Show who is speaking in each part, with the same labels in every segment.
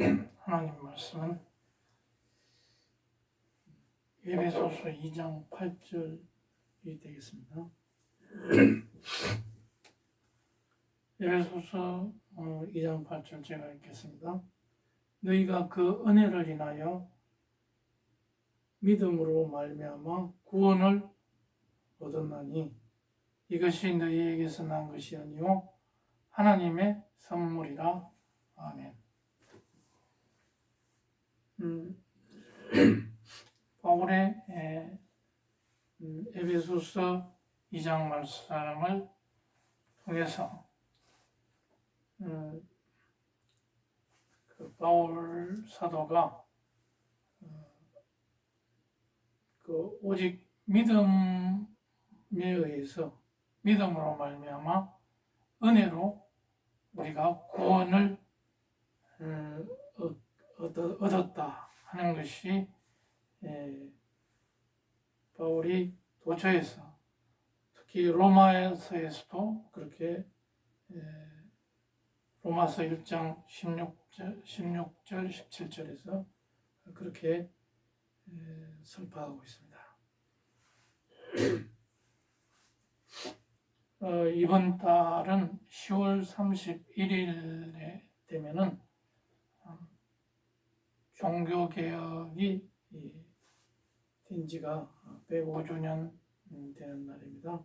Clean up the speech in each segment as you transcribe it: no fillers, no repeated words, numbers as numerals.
Speaker 1: 하나님 말씀은 에베소서 2장 8절이 되겠습니다. 에베소서 2장 8절 제가 읽겠습니다. 너희가 그 은혜를 인하여 믿음으로 말미암아 구원을 얻었나니 이것이 너희에게서 난 것이 아니요 하나님의 선물이라. 아멘. 바울의 에베소서 2장 말씀을 통해서 그 바울 사도가 그 오직 믿음에 의해서 믿음으로 말미암아 은혜로 우리가 구원을 얻었다 하는 것이 바울이 도처에서 특히 로마서에서도 그렇게 로마서 1장 16절, 17절에서 그렇게 설파하고 있습니다. 이번 달은 10월 31일에 되면은 종교개혁이 된 지가 105주년 되는 날입니다.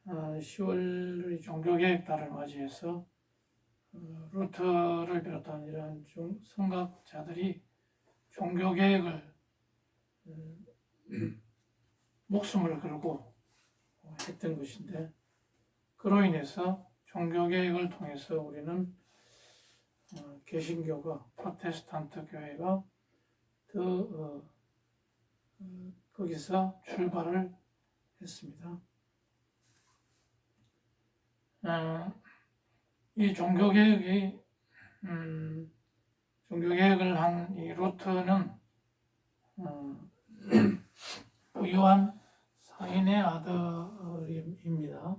Speaker 1: 10월 종교개혁 달을 맞이해서 루터를 비롯한 이러한 선각자들이 종교개혁을 목숨을 걸고 했던 것인데, 그로 인해서 종교개혁을 통해서 우리는 개신교가, 프로테스탄트 교회가 더 거기서 출발을 했습니다. 이 종교개혁을 한 이 루터는 부유한 상인의 아들입니다.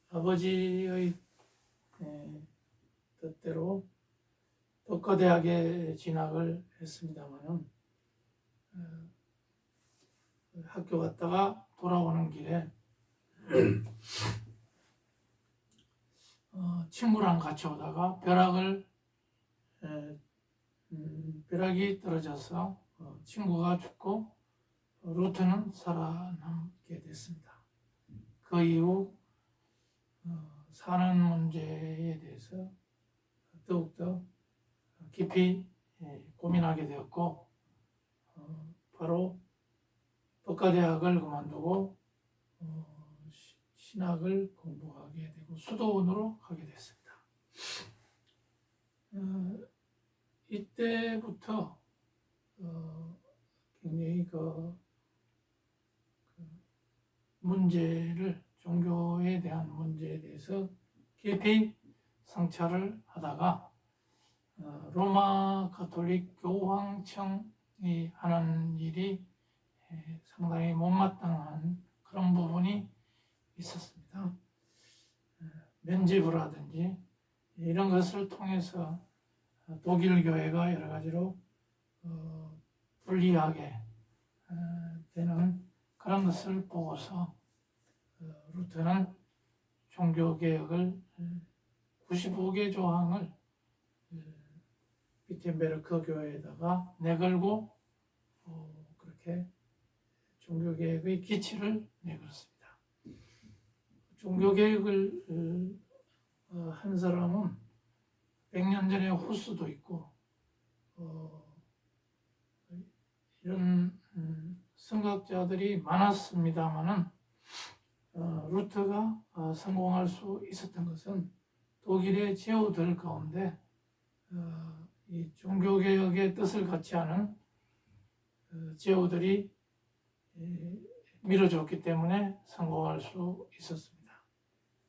Speaker 1: 아버지의 뜻대로 독거대학에 진학을 했습니다만은 학교 갔다가 돌아오는 길에 친구랑 같이 오다가 벼락이 떨어져서 친구가 죽고 루터는 살아남게 됐습니다. 그 이후 사는 문제에 대해서 더욱더 깊이 고민하게 되었고, 바로 독과대학을 그만두고 신학을 공부하게 되고 수도원으로 가게 됐습니다. 이때부터 굉장히 문제를, 종교에 대한 문제에 대해서 깊이 성찰을 하다가 로마 가톨릭 교황청이 하는 일이 상당히 못마땅한 그런 부분이 있었습니다. 면죄부를 하든지 이런 것을 통해서 독일 교회가 여러 가지로 불리하게 되는 그런 것을 보고서 루터는 종교개혁을 95개 조항을 비텐베르크 교회에다가 내걸고 그렇게 종교개혁의 기치를 내걸었습니다. 종교개혁을 한 사람은 100년 전에 후스도 있고 이런 선각자들이 많았습니다만은 루터가 성공할 수 있었던 것은 독일의 제후들 가운데 이 종교개혁의 뜻을 같이 하는 제후들이 밀어줬기 때문에 성공할 수 있었습니다.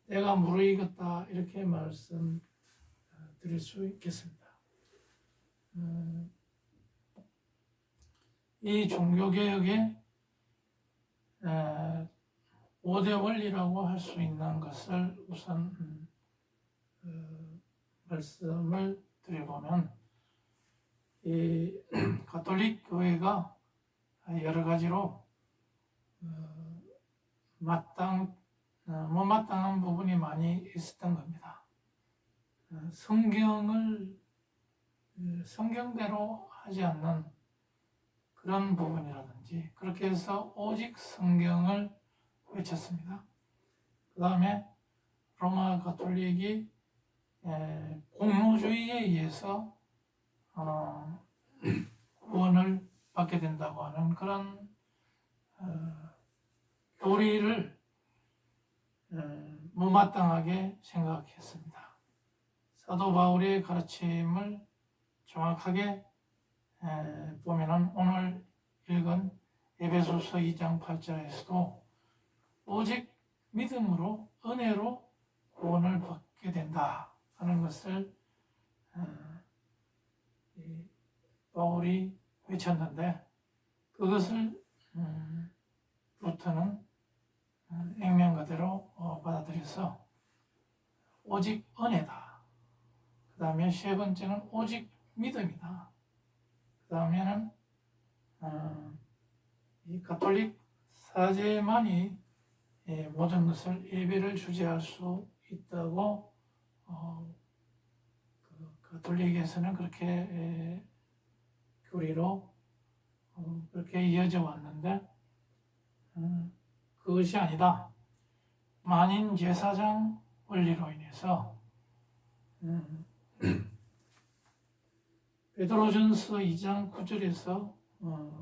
Speaker 1: 내가 무르익었다 이렇게 말씀드릴 수 있겠습니다. 이 종교개혁의 5대 원리라고 할 수 있는 것을 우선 말씀을 것들을 보면 이 가톨릭 교회가 여러 가지로 못마땅한 부분이 많이 있었던 겁니다. 성경대로 하지 않는 그런 부분이라든지, 그렇게 해서 오직 성경을 외쳤습니다. 그 다음에 로마 가톨릭이 공로주의에 의해서 구원을 받게 된다고 하는 그런 교리를 못마땅하게 생각했습니다. 사도 바울의 가르침을 정확하게 보면은 오늘 읽은 에베소서 2장 8절에서도 오직 믿음으로 은혜로 구원을 받게 된다 하는 것을 바울이 외쳤는데, 그것을 루터는 액면 그대로 받아들여서 오직 은혜다. 그 다음에 세 번째는 오직 믿음이다. 그 다음에는 이 가톨릭 사제만이 모든 것을 예배를 주재할 수 있다고 가톨릭에서는 그렇게 교리로 그렇게 이어져 왔는데, 그것이 아니다. 만인 제사장 원리로 인해서 베드로전서 2장 9절에서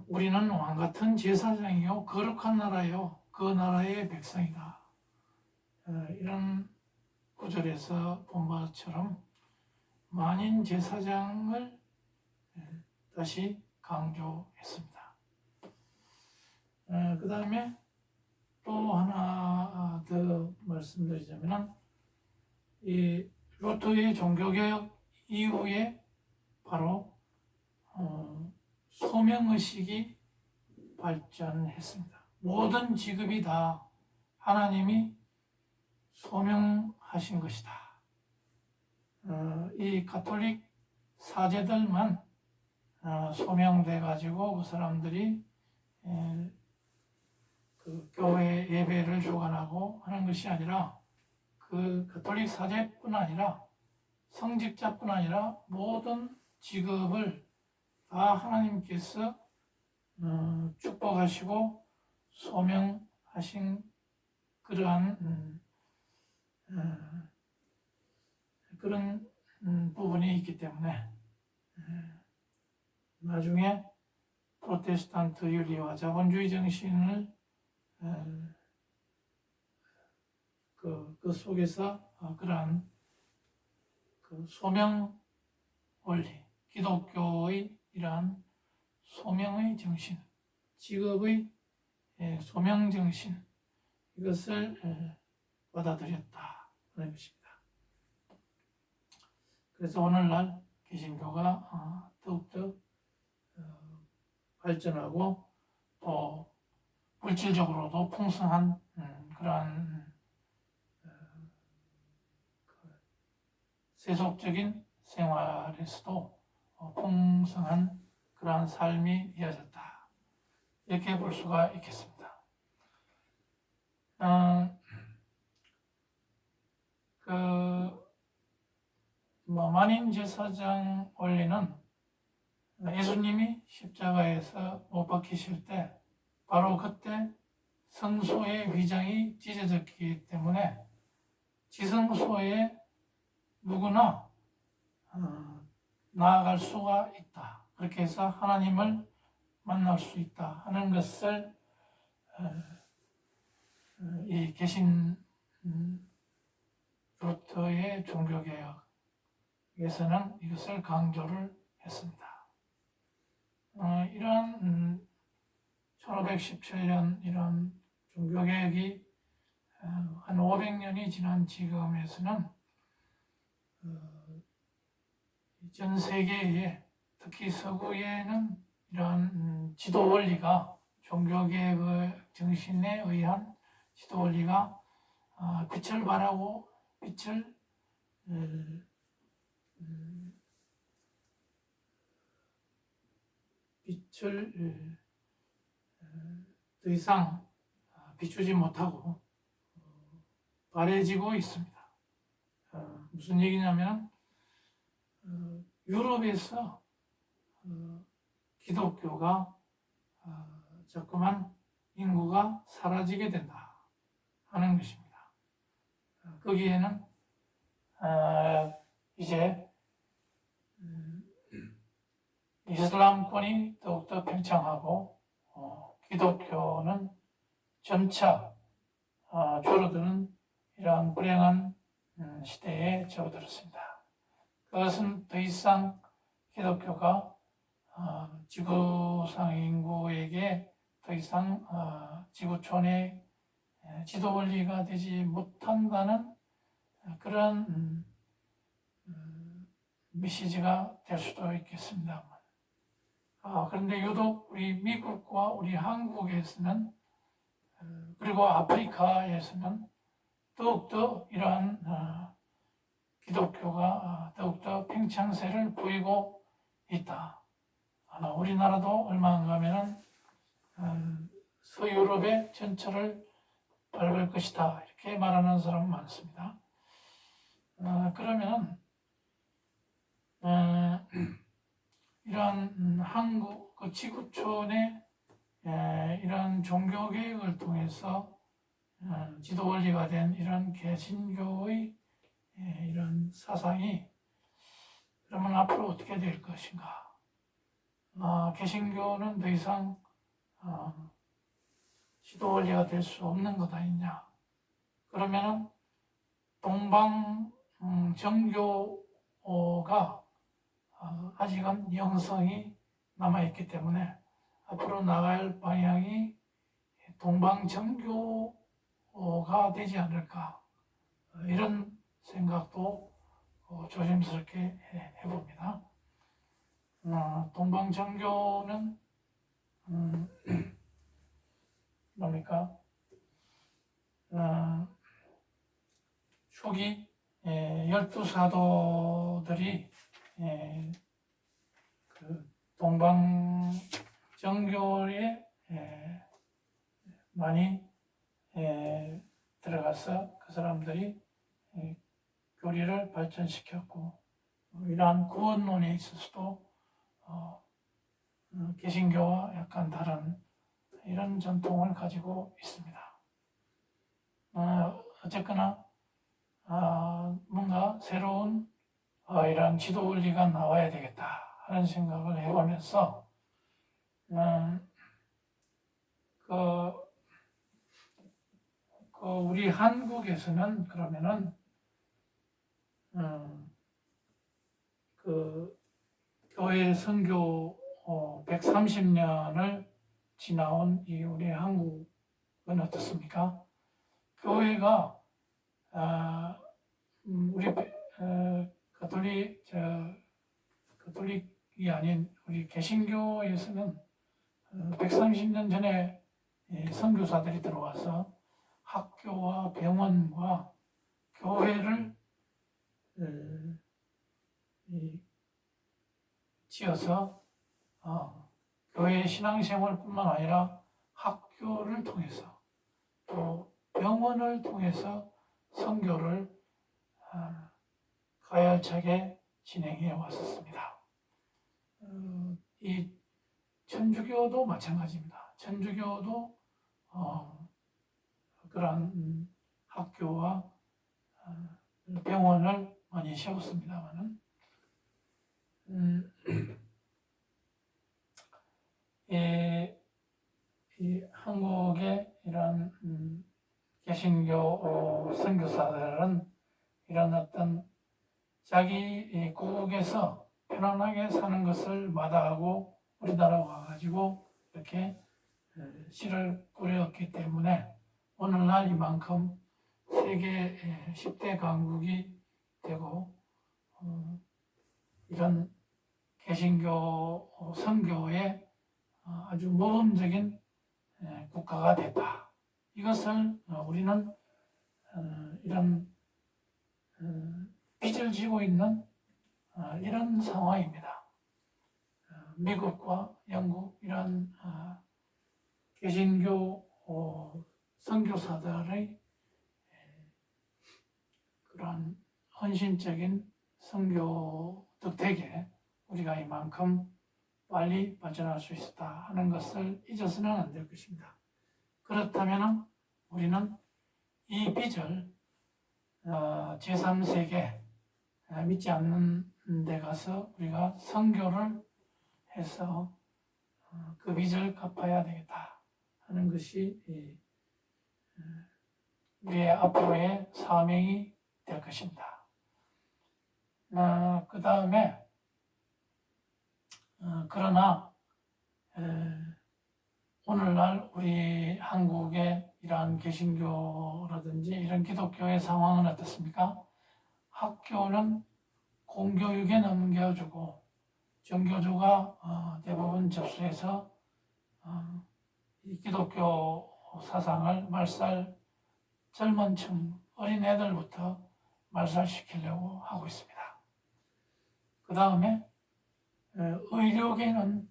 Speaker 1: 우리는 왕같은 제사장이요 거룩한 나라요 그 나라의 백성이다. 이런 구절에서 본 바처럼 만인 제사장을 다시 강조했습니다. 그 다음에 또 하나 더 말씀드리자면, 이 루터의 종교개혁 이후에 바로 소명의식이 발전했습니다. 모든 직업이 다 하나님이 소명하신 것이다. 이 가톨릭 사제들만 소명돼 가지고 그 사람들이 그 교회 예배를 주관하고 하는 것이 아니라, 그 가톨릭 사제뿐 아니라 성직자뿐 아니라 모든 직업을 다 하나님께서 축복하시고 소명하신 그러한 그런 부분이 있기 때문에 나중에 프로테스탄트 윤리와 자본주의 정신을 그 속에서 그러한 그 소명 원리, 기독교의 이러한 소명의 정신, 직업의 소명 정신, 이것을 받아들였다 하는 것입니다. 그래서 오늘날 개신교가 더욱더 발전하고 또 물질적으로도 풍성한 그러한 세속적인 생활에서도 풍성한 그러한 삶이 이어졌다, 이렇게 볼 수가 있겠습니다. 만인 제사장 원리는 예수님이 십자가에서 못 박히실 때 바로 그때 성소의 위장이 찢어졌기 때문에 지성소에 누구나 나아갈 수가 있다, 그렇게 해서 하나님을 만날 수 있다 하는 것을 이 개신 루터의 종교개혁에서는 이것을 강조를 했습니다. 이러한 1517년 이런 종교개혁이 한 500년이 지난 지금에서는 전 세계에, 특히 서구에는 이러한 지도 원리가, 종교개혁의 정신에 의한 지도 원리가 빛을 발하고 빛을 빛을 더 이상 비추지 못하고 바래지고 있습니다. 무슨 얘기냐면 유럽에서 기독교가 자꾸만 인구가 사라지게 된다 하는 것입니다. 거기에는 이제 이슬람권이 더욱더 팽창하고 기독교는 점차 줄어드는 이러한 불행한 시대에 접어들었습니다. 그것은 더 이상 기독교가 지구상 인구에게 더 이상 지구촌의 지도 원리가 되지 못한다는 그런 메시지가 될 수도 있겠습니다만, 그런데 유독 우리 미국과 우리 한국에서는 그리고 아프리카에서는 더욱더 이러한 기독교가 더욱더 팽창세를 보이고 있다. 우리나라도 얼마 안 가면은 서유럽의 전철을 밟을 것이다 이렇게 말하는 사람 많습니다. 그러면 이러한 한국 그 지구촌의 이러한 종교 개혁을 통해서 지도 원리가 된 이런 개신교의 이런 사상이 그러면 앞으로 어떻게 될 것인가? 개신교는 더 이상 지도 원리가 될 수 없는 것 아니냐? 그러면은 동방 정교가 아직은 영성이 남아있기 때문에 앞으로 나갈 방향이 동방 정교가 되지 않을까 이런 생각도 조심스럽게 해봅니다. 동방 정교는 뭡니까? 초기 12사도들이 그 동방 정교에 많이 들어가서 그 사람들이 교리를 발전시켰고, 이러한 구원론에 있어서도 개신교와 약간 다른 이런 전통을 가지고 있습니다. 어쨌거나 뭔가 새로운 이런 지도 원리가 나와야 되겠다 하는 생각을 해보면서 우리 한국에서는 그러면은 그 교회 선교 130년을 지나온 이 우리 한국은 어떻습니까? 교회가 우리 가톨릭이 아닌 우리 개신교에서는 130년 전에 선교사들이 들어와서 학교와 병원과 교회를 지어서 교회 신앙생활뿐만 아니라 학교를 통해서 또 병원을 통해서 선교를 가열차게 진행해 왔었습니다. 이 천주교도 마찬가지입니다. 천주교도 그런 학교와 병원을 많이 세웠습니다만은 이 한국의 이런 개신교 선교사들은 이런 어떤 자기 고국에서 편안하게 사는 것을 마다하고 우리나라 와가지고 이렇게 씨를 뿌렸기 때문에 오늘날 이만큼 세계 10대 강국이 되고 이런 개신교 선교의 아주 모범적인 국가가 됐다. 이것을 우리는 이런 빚을 지고 있는 이런 상황입니다. 미국과 영국 이런 개신교 선교사들의 그러한 헌신적인 선교 덕택에 우리가 이만큼 빨리 발전할 수 있었다 하는 것을 잊어서는 안 될 것입니다. 그렇다면 우리는 이 빚을 제3세계 믿지 않는 데 가서 우리가 선교를 해서 그 빚을 갚아야 되겠다 하는 것이 우리의 앞으로의 사명이 될 것입니다. 그 다음에 그러나 오늘날 우리 한국의 이러한 개신교라든지 이런 기독교의 상황은 어떻습니까? 학교는 공교육에 넘겨주고 정교조가 대부분 접수해서 이 기독교 사상을 말살 젊은 층 어린애들부터 말살시키려고 하고 있습니다. 그 다음에 의료계는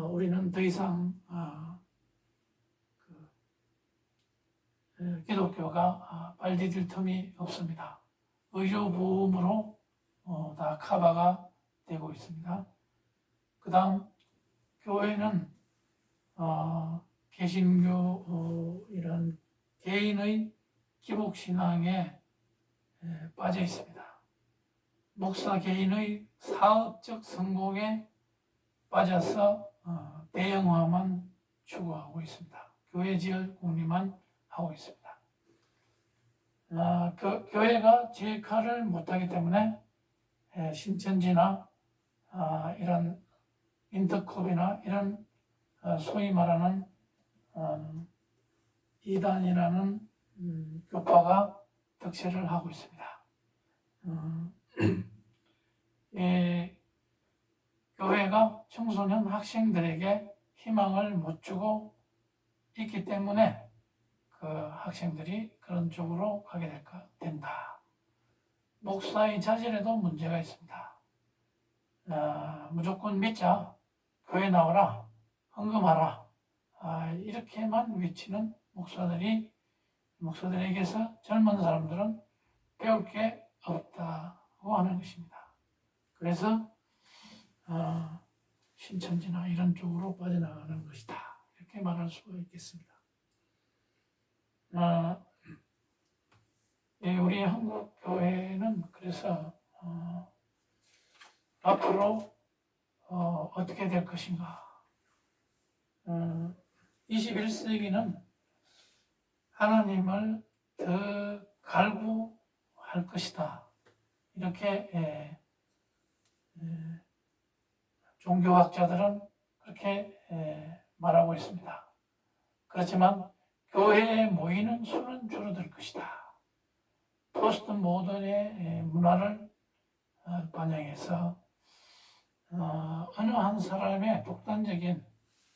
Speaker 1: 우리는 더 이상 기독교가 발 디딜 틈이 없습니다. 의료보험으로 다 커버가 되고 있습니다. 그 다음 교회는 개신교 이런 개인의 기복신앙에 빠져 있습니다. 목사 개인의 사업적 성공에 빠져서 대형화만 추구하고 있습니다. 교회 지을 궁리만 하고 있습니다. 교회가 제 역할을 못하기 때문에 신천지나 이런 인터컵이나 이런 소위 말하는 이단이라는 교파가 득세를 하고 있습니다. 교회가 청소년 학생들에게 희망을 못 주고 있기 때문에 그 학생들이 그런 쪽으로 가게 된다. 목사의 자질에도 문제가 있습니다. 무조건 믿자, 교회 나오라, 헌금하라, 이렇게만 외치는 목사들에게서 젊은 사람들은 배울 게 없다고 하는 것입니다. 그래서 신천지나 이런 쪽으로 빠져나가는 것이다, 이렇게 말할 수가 있겠습니다. 우리 한국 교회는 그래서 앞으로 어떻게 될 것인가? 21세기는 하나님을 더 갈구할 것이다, 이렇게 종교학자들은 그렇게 말하고 있습니다. 그렇지만 교회에 모이는 수는 줄어들 것이다. 포스트 모던의 문화를 반영해서 어느 한 사람의 독단적인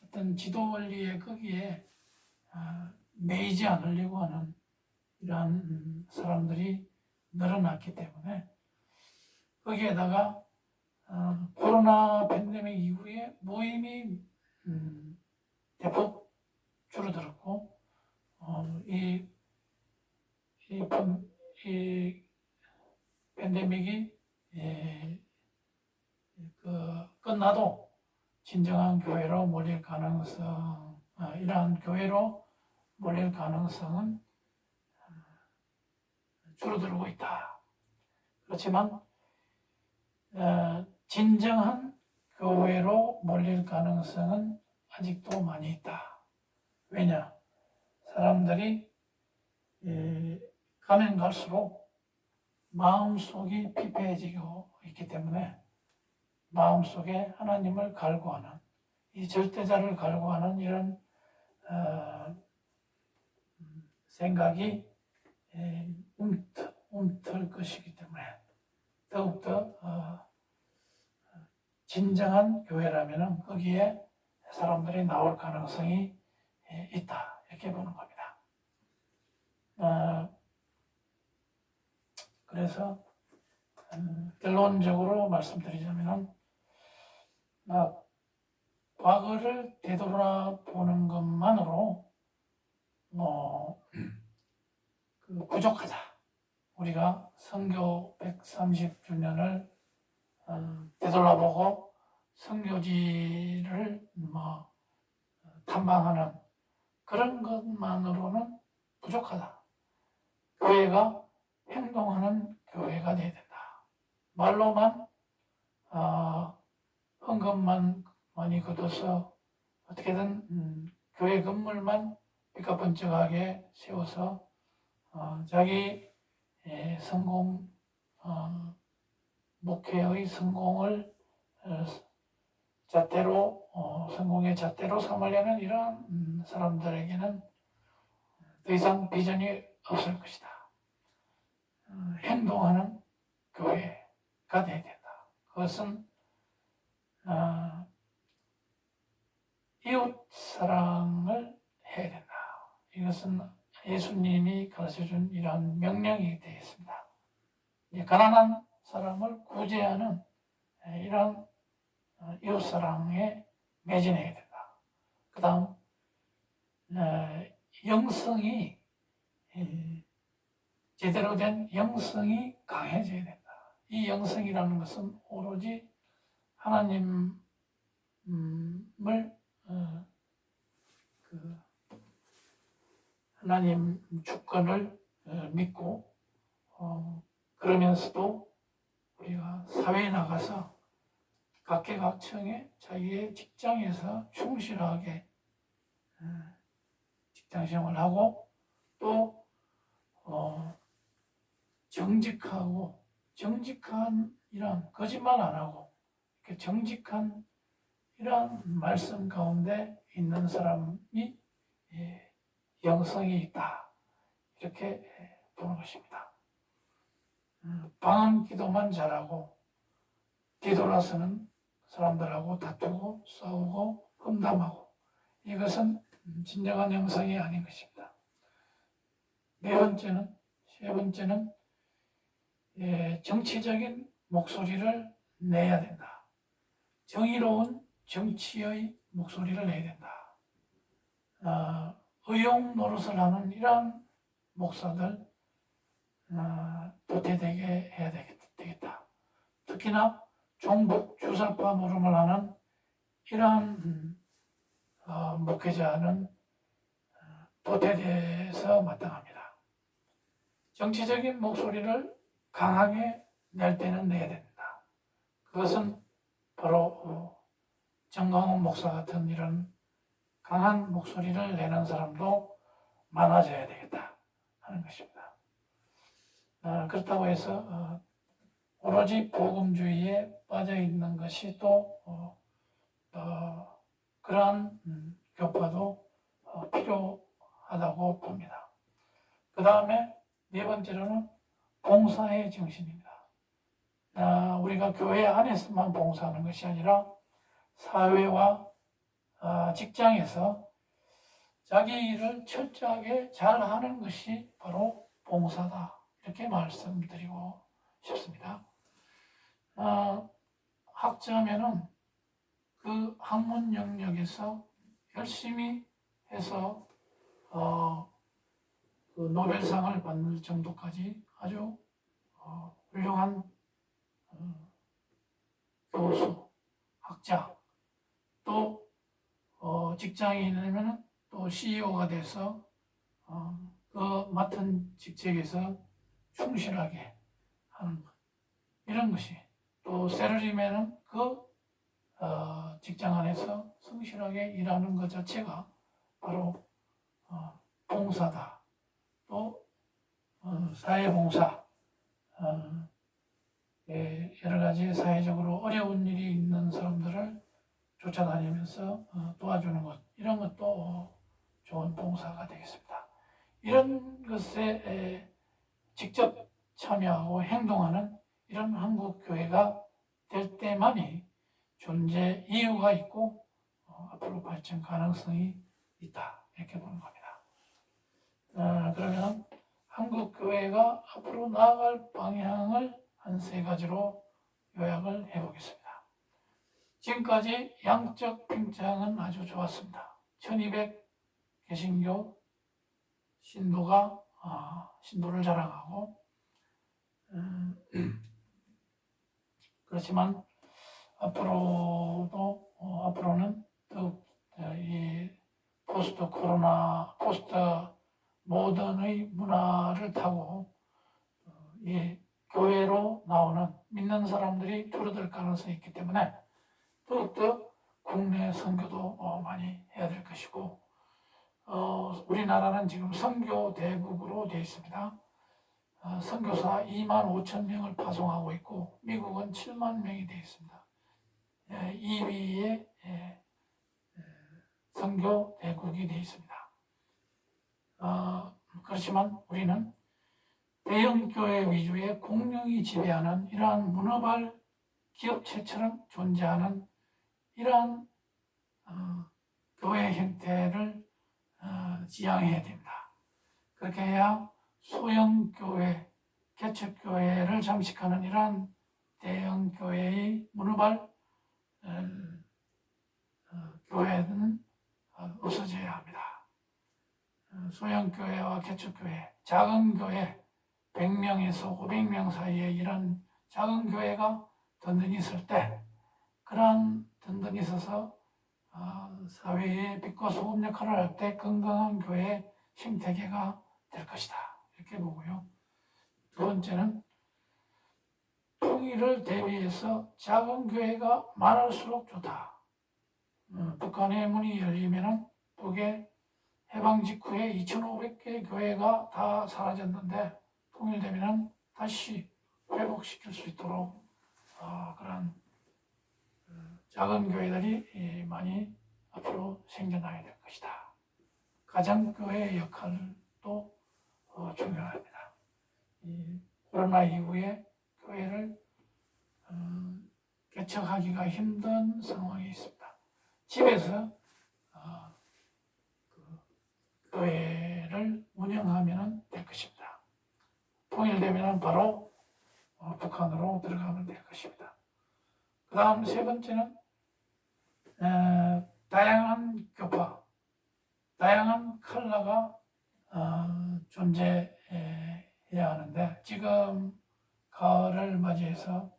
Speaker 1: 어떤 지도 원리에 거기에 매이지 않으려고 하는 이러한 사람들이 늘어났기 때문에 거기에다가 코로나 팬데믹 이후에 모임이 대폭 줄어들었고 이 팬데믹이 끝나도 진정한 교회로 몰릴 가능성, 이러한 교회로 몰릴 가능성은 줄어들고 있다. 그렇지만 진정한 교회로 몰릴 가능성은 아직도 많이 있다. 왜냐? 사람들이 가면 갈수록 마음속이 피폐해지고 있기 때문에 마음속에 하나님을 갈구하는, 이 절대자를 갈구하는 이런 생각이 움틀 것이기 때문에 더욱더 진정한 교회라면 거기에 사람들이 나올 가능성이 있다, 이렇게 보는 겁니다. 그래서 결론적으로 말씀드리자면 과거를 되돌아보는 것만으로 부족하다. 우리가 선교 130주년을 되돌아보고 선교지를 탐방하는 그런 것만으로는 부족하다. 교회가 행동하는 교회가 되어야 된다. 말로만 헌금만 많이 걷어서 어떻게든 교회 건물만 삐까번쩍하게 세워서 자기 성공 목회의 성공을 잣대로 성공의 잣대로 삼으려는 이런 사람들에게는 더 이상 비전이 없을 것이다. 행동하는 교회가 되어야 된다. 그것은 이웃 사랑을 해야 된다. 이것은 예수님이 가르쳐준 이러한 명령이 되겠습니다. 가난한 사람을 구제하는 이러한 이웃 사랑에 매진해야 된다. 그 다음 영성이 제대로 된 영성이 강해져야 된다. 이 영성이라는 것은 오로지 하나님을 하나님 주권을 믿고 그러면서도 우리가 사회에 나가서 각계각층에 자기의 직장에서 충실하게 직장생활을 하고 또 정직한 이런 거짓말 안 하고 이렇게 정직한 이런 말씀 가운데 있는 사람이 영성이 있다. 이렇게 보는 것입니다. 방언 기도만 잘하고 뒤돌아서는 사람들하고 다투고 싸우고 험담하고 이것은 진정한 영성이 아닌 것입니다. 세 번째는 정치적인 목소리를 내야 된다. 정의로운 정치의 목소리를 내야 된다. 의용 노릇을 하는 이러한 목사들 도태되게 해야 되겠다. 특히나 종북 주사파 노름을 하는 이러한 목회자는 도태돼서 마땅합니다. 정치적인 목소리를 강하게 낼 때는 내야 된다. 그것은 바로 정광훈 목사 같은 이런 강한 목소리를 내는 사람도 많아져야 되겠다 하는 것입니다. 그렇다고 해서 오로지 복음주의에 빠져 있는 것이 또 그러한 교파도 필요하다고 봅니다. 그 다음에 네 번째로는 봉사의 정신입니다. 우리가 교회 안에서만 봉사하는 것이 아니라 사회와 직장에서 자기 일을 철저하게 잘하는 것이 바로 봉사다. 이렇게 말씀드리고 싶습니다. 학자면은 그 학문 영역에서 열심히 해서 그 노벨상을 받는 정도까지 아주 훌륭한 교수, 학자, 또 직장인이면 또 CEO가 돼서 그 맡은 직책에서 충실하게 하는 것. 이런 것이 또 셀러리맨은 그 직장 안에서 성실하게 일하는 것 자체가 바로 봉사다. 또 사회봉사, 여러 가지 사회적으로 어려운 일이 있는 사람들을 쫓아다니면서 도와주는 것, 이런 것도 좋은 봉사가 되겠습니다. 이런 것에 직접 참여하고 행동하는 이런 한국 교회가 될 때만이 존재 이유가 있고 앞으로 발전 가능성이 있다, 이렇게 보는 겁니다. 그러면 한국 교회가 앞으로 나아갈 방향을 한 세 가지로 요약을 해보겠습니다. 지금까지 양적 팽창은 아주 좋았습니다. 1200 개신교 신도가 신도를 자랑하고, 그렇지만 앞으로는 더욱 이 포스트 코로나, 포스트 모던의 문화를 타고 이 교회로 나오는 믿는 사람들이 줄어들 가능성이 있기 때문에 더욱더 국내 선교도 많이 해야 될 것이고, 우리나라는 지금 선교 대국으로 되어 있습니다. 선교사 25,000명을 파송하고 있고, 미국은 7만 명이 되어 있습니다. 2위의 선교 대국이 되어 있습니다. 그렇지만 우리는 대형 교회 위주의 공룡이 지배하는 이러한 문어발 기업체처럼 존재하는 이러한 교회 형태를 지향해야 됩니다. 그렇게 해야 소형 교회, 개척교회를 잠식하는 이러한 대형 교회의 문어발 교회는 없어져야 합니다. 소형 교회와 개척교회, 작은 교회 100명에서 500명 사이에 이런 작은 교회가 든든히 있을 때, 그러한 든든히 있어서 사회의 빛과 소금 역할을 할 때 건강한 교회 생태계가 될 것이다, 이렇게 보고요. 두 번째는 통일을 대비해서 작은 교회가 많을수록 좋다. 북한의 문이 열리면은 북의 해방 직후에 2,500개 교회가 다 사라졌는데, 통일되면 다시 회복시킬 수 있도록 그런 작은 교회들이 많이 앞으로 생겨나야 될 것이다. 가정교회의 역할도 중요합니다. 이 코로나 이후에 교회를 개척하기가 힘든 상황이 있습니다. 집에서 교회를 운영하면 될 것입니다. 통일되면 바로 북한으로 들어가면 될 것입니다. 그 다음 세 번째는 다양한 교파, 다양한 컬러가 존재해야 하는데, 지금 가을을 맞이해서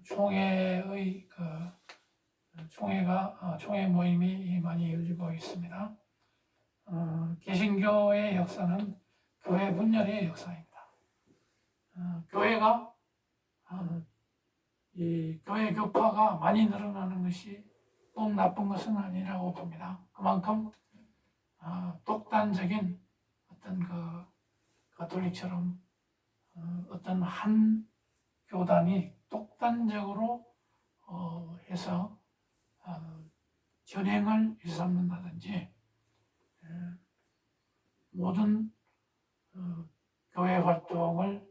Speaker 1: 총회의 총회 모임이 많이 열리고 있습니다. 개신교의 역사는 교회 분열의 역사입니다. 교회가 이 교회 교파가 많이 늘어나는 것이 꼭 나쁜 것은 아니라고 봅니다. 그만큼 독단적인 어떤 가톨릭처럼 어떤 한 교단이 독단적으로 해서 전행을 일삼는다든지, 모든 교회 활동을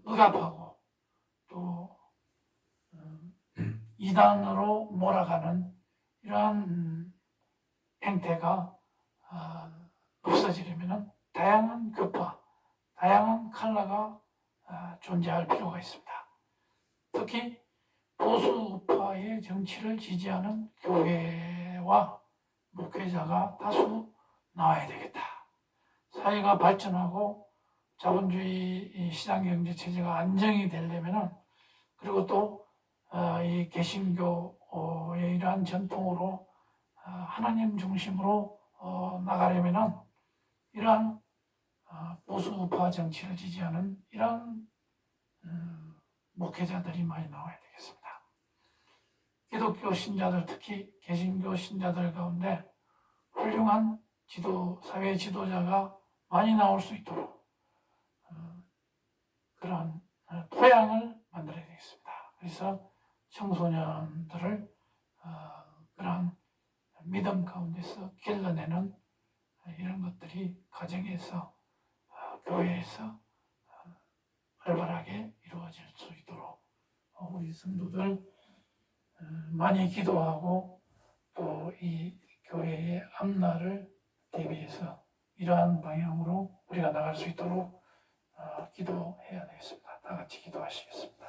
Speaker 1: 억압하고 또 이단으로 몰아가는 이러한 행태가 없어지려면 다양한 교파, 다양한 컬러가 존재할 필요가 있습니다. 특히 보수 우파의 정치를 지지하는 교회와 목회자가 다수 나와야 되겠다. 사회가 발전하고 자본주의 시장경제 체제가 안정이 되려면은, 그리고 또 이 개신교의 이러한 전통으로 하나님 중심으로 나가려면은 이러한 보수 우파 정치를 지지하는 이러한 목회자들이 많이 나와야 되겠습니다. 기독교 신자들, 특히 개신교 신자들 가운데 훌륭한 사회 지도자가 많이 나올 수 있도록 그런 토양을 만들어야 되겠습니다. 그래서 청소년들을 그런 믿음 가운데서 길러내는 이런 것들이 가정에서, 교회에서 활발하게 이루어질 수 있도록 우리 성도들 많이 기도하고, 또 이 교회의 앞날을 대비해서 이러한 방향으로 우리가 나갈 수 있도록 기도해야 되겠습니다. 다 같이 기도하시겠습니다.